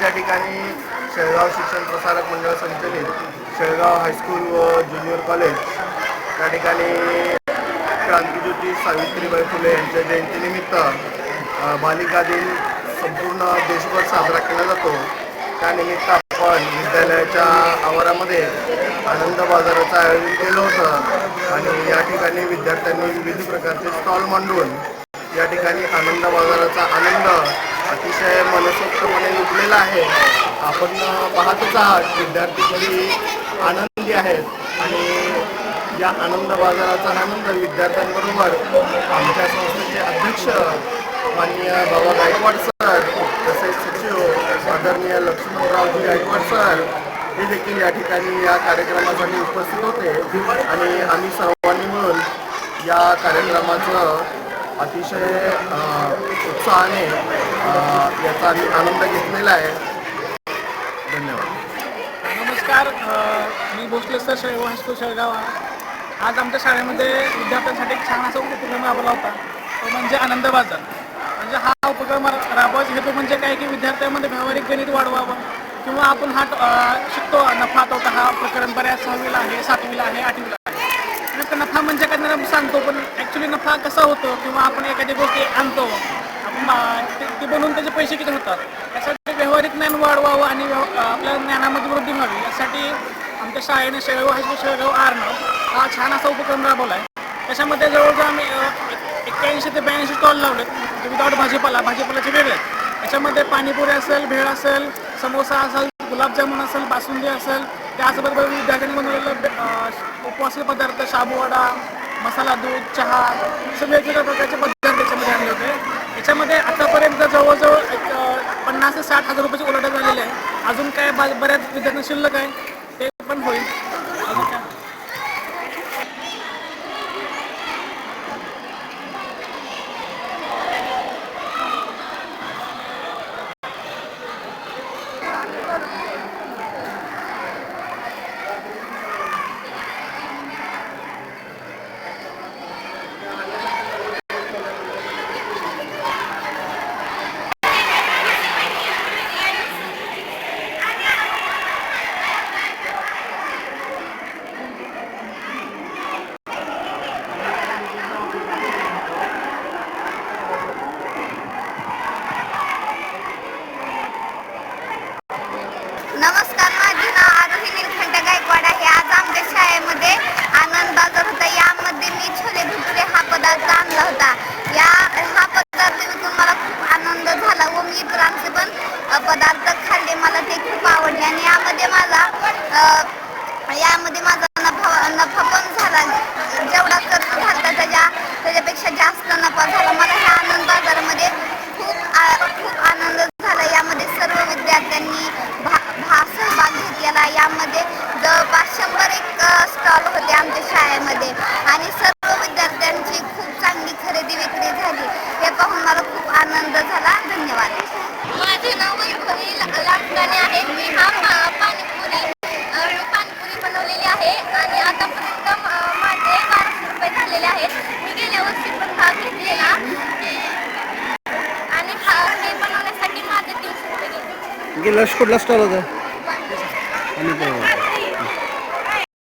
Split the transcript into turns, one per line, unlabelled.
या ठिकाणी शेळगाव शिक्षण प्रसारक मंडळ संचलित शेळगाव हायस्कूल व ज्युनियर कॉलेज या ठिकाणी क्रांतिज्योती सावित्रीबाई फुले यांच्या जयंतीनिमित्त बालिका दिन संपूर्ण देशभर साजरा केला जातो. त्यानिमित्त आपण विद्यालयाच्या आवारामध्ये आनंद बाजाराचं आयोजन केलं होतं आणि या ठिकाणी विद्यार्थ्यांनी विविध प्रकारचे स्टॉल मांडून या ठिकाणी आनंद बाजाराचा आनंद अतिशय मनसोक्तपणे लुटलेला आहे. आपण पाहतच आहात विद्यार्थी तरी आनंदी आहेत आणि या आनंद बाजाराचा आनंद विद्यार्थ्यांबरोबर आमच्या संस्थेचे अध्यक्ष माननीय बाबा गायकवाड सर तसेच सचिव आदरणीय लक्ष्मणरावजी गायकवाड सर हे देखील या ठिकाणी या कार्यक्रमासाठी उपस्थित होते आणि आम्ही सर्वांनी मिळून या कार्यक्रमाचं अतिशय उत्साहाने याचा आम्ही आनंद घेतलेला आहे. धन्यवाद.
नमस्कार, मी भोसले सर, शेळगाव हायस्कूल शेळगाव. आज आमच्या शाळेमध्ये विद्यार्थ्यांसाठी एक छान असा उपक्रम राबवला होता, तो म्हणजे आनंद बाजार. म्हणजे हा उपक्रम राबवायचा हेतू म्हणजे काय की विद्यार्थ्यांमध्ये व्यावहारिक गणित वाढवावं किंवा आपण शिकतो नफा तोटा हा प्रकरण बऱ्याच 6वीला आहे, 7वीला आहे, 8वीला आहे. नफा म्हणजे काय सांगतो, पण ॲक्च्युली नफा कसा होतो किंवा आपण एखादी गोष्टी आणतो आपण ते बनवून त्याचे पैसे किती होतात यासाठी व्यावहारिक ज्ञान वाढवावं आणि आपल्या ज्ञानामध्ये वृद्धी व्हावी यासाठी आमच्या शाळेने शेळगाव हायस्कूल शेळगाव आरनं हा छान असा उपक्रम राबवला आहे. त्याच्यामध्ये जवळजवळ आम्ही 81 ते 82 स्टॉल लावलेत. विदाऊट भाजीपालाचे वेगळे. त्याच्यामध्ये पाणीपुरी असेल, भेळ असेल, समोसा असेल, गुलाबजामुन असेल, बासुंदी असेल, त्याचबरोबर विद्यार्थ्यांनी बनवलेलं उपवासी पदार्थ, शाबूवडा, मसाला दूध, चहा सगळे वेगवेगळ्या प्रकारचे पदार्थ त्याच्यामध्ये आणले होते. याच्यामध्ये आतापर्यंत जवळजवळ 50 ते 60 हजार रुपयाचे उलाढाल झालेले आहे. अजून काय बऱ्याच विद्यार्थ्यांना शिल्लक आहे, ते पण होईल. अजून काय
नमस्कार, माझे नाव आरोही निलखंड गायकवाड आहे. आज आमच्या शाळेमध्ये आनंद बाजार होता. यामध्ये मी छोले भटुरे हा पदार्थ आणला होता. हा पदार्थ विकून मला खूप आनंद झाला व मी इतरांचे पण पदार्थ खाल्ले. मला ते खूप आवडले आणि यामध्ये माझा नफा पण झाला. जेवढा खर्च झाला त्याच्यापेक्षा जास्त नफा झाला. मला ह्या आनंद बाजारामध्ये खूप आनंद झाला. यामध्ये सर्व विद्यार्थ्यांनी सहभाग घेतलेला. यामध्ये जवळपास 100 स्टॉल होते आमच्या शाळेमध्ये आणि सर्व विद्यार्थ्यांची खूप चांगली खरेदी विक्री झाली. हे पाहून मला खूप आनंद झाला. धन्यवाद. माझे नाव वैभवी लाटकाने आहे. मी पाणीपुरी बनवलेली आहे आणि आतापर्यंत माझे 1200 रुपये झालेले आहेत. मी गेल्या वर्षी पण भाग घेतलेला आणि हे बनवण्यासाठी माझे 300 रुपये घेतले.
कुठला स्टॉल होता?